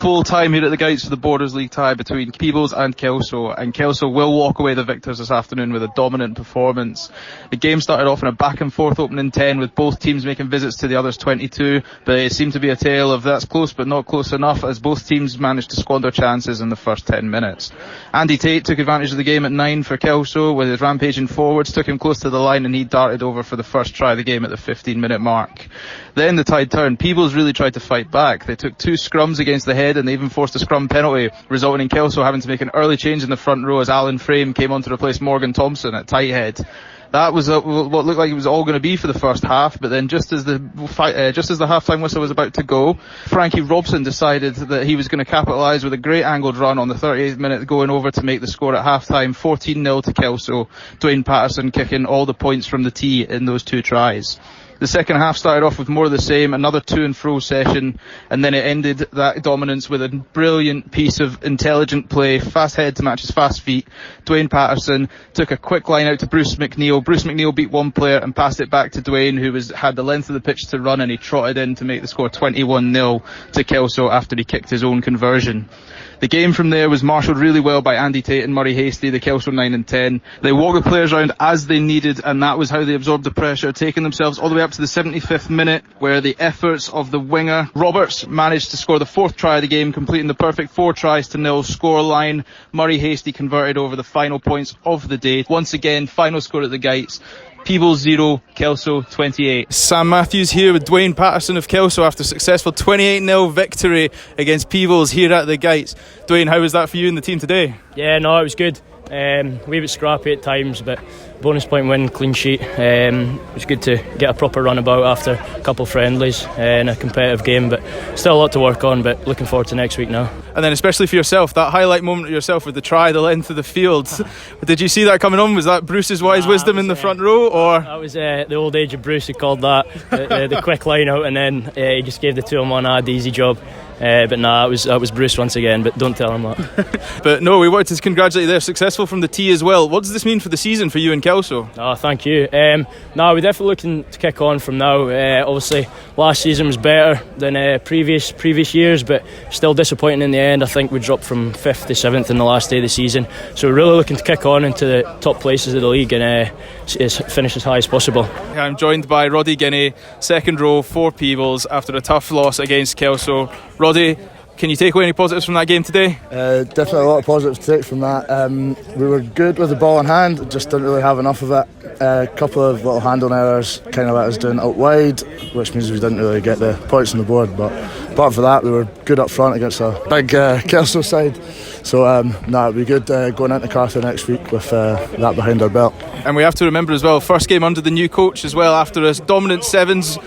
Full time here at the Gytes for the Borders League tie between Peebles and Kelso, and Kelso will walk away the victors this afternoon with a dominant performance. The game started off in a back and forth opening 10 with both teams making visits to the other's 22, but it seemed to be a tale of that's close but not close enough as both teams managed to squander chances in the first 10 minutes. Andy Tate took advantage of the game at 9 for Kelso with his rampaging forwards, took him close to the line and he darted over for the first try of the game at the 15-minute mark. Then the tide turned. Peebles really tried to fight back. They took 2 scrums against the head and they even forced a scrum penalty, resulting in Kelso having to make an early change in the front row as Alan Frame came on to replace Morgan Thompson at tight head. That was what looked like it was all going to be for the first half, but then just as the half-time whistle was about to go, Frankie Robson decided that he was going to capitalise with a great angled run on the 38th minute, going over to make the score at half-time, 14-0 to Kelso. Dwain Patterson kicking all the points from the tee in those 2 tries. The second half started off with more of the same, another to and fro session, and then it ended that dominance with a brilliant piece of intelligent play, fast head to match his fast feet. Dwain Patterson took a quick line out to Bruce McNeil. Bruce McNeil beat one player and passed it back to Dwain, who had the length of the pitch to run, and he trotted in to make the score 21-0 to Kelso after he kicked his own conversion. The game from there was marshalled really well by Andy Tate and Murray Hasty, the Kelso 9 and 10. They walked the players around as they needed, and that was how they absorbed the pressure, taking themselves all the way up to the 75th minute, where the efforts of the winger Roberts managed to score the 4th try of the game, completing the perfect 4 tries to 0 score line. Murray Hasty converted over the final points of the day. Once again, final score at the Gytes. Peebles 0, Kelso 28. Sam Mathews here with Dwain Patterson of Kelso after a successful 28-0 victory against Peebles here at the Gytes. Dwain, how was that for you and the team today? Yeah, no, it was good. A wee bit scrappy at times, but bonus point win, clean sheet. It was good to get a proper runabout after a couple of friendlies in a competitive game, but still a lot to work on, but looking forward to next week now. And then especially for yourself, that highlight moment of yourself with the try, the length of the field. Did you see that coming on? Was that Bruce's wise wisdom in the front row? Or that was the old age of Bruce who called that, the quick line out, and then he just gave the 2-on-1 ad, easy job. But that was Bruce once again, but don't tell him that. But no, we wanted to congratulate you. They're successful from the tee as well. What does this mean for the season for you and Kelso? Oh, thank you. No, we're definitely looking to kick on from now. Obviously last season was better than previous years, but still disappointing in the end. I think we dropped from 5th to 7th in the last day of the season, so we're really looking to kick on into the top places of the league and finish as high as possible. I'm joined by Roddy Guiney, second row for Peebles after a tough loss against Kelso. Roddy, can you take away any positives from that game today? Definitely a lot of positives to take from that. We were good with the ball in hand, just didn't really have enough of it. A couple of little handling errors kind of let us down out wide, which means we didn't really get the points on the board. But apart from that, we were good up front against a big Kelso side. So it'll be good going into Carter next week with that behind our belt. And we have to remember as well, first game under the new coach as well, after a dominant sevens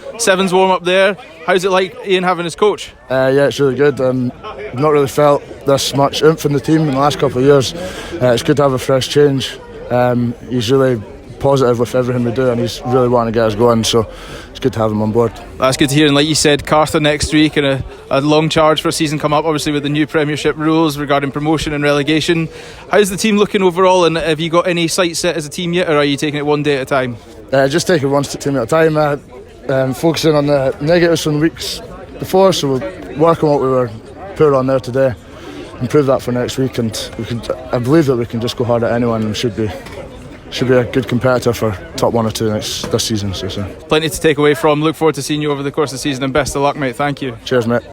warm up there. How's it like Ian having his coach? Yeah, it's really good. I've not really felt this much oomph in the team in the last couple of years. It's good to have a fresh change. He's really positive with everything we do and he's really wanting to get us going, so it's good to have him on board. That's good to hear, and like you said, Carter next week and a long charge for a season come up, obviously with the new Premiership rules regarding promotion and relegation. How's the team looking overall, and have you got any sights set as a team yet, or are you taking it one day at a time? Just taking one team at a time, focusing on the negatives from the weeks before, so we'll work on what we were poor on there today, improve that for next week, and I believe that we can just go hard at anyone and should be a good competitor for top 1 or 2 this season. So. Plenty to take away from. Look forward to seeing you over the course of the season, and best of luck, mate. Thank you. Cheers, mate.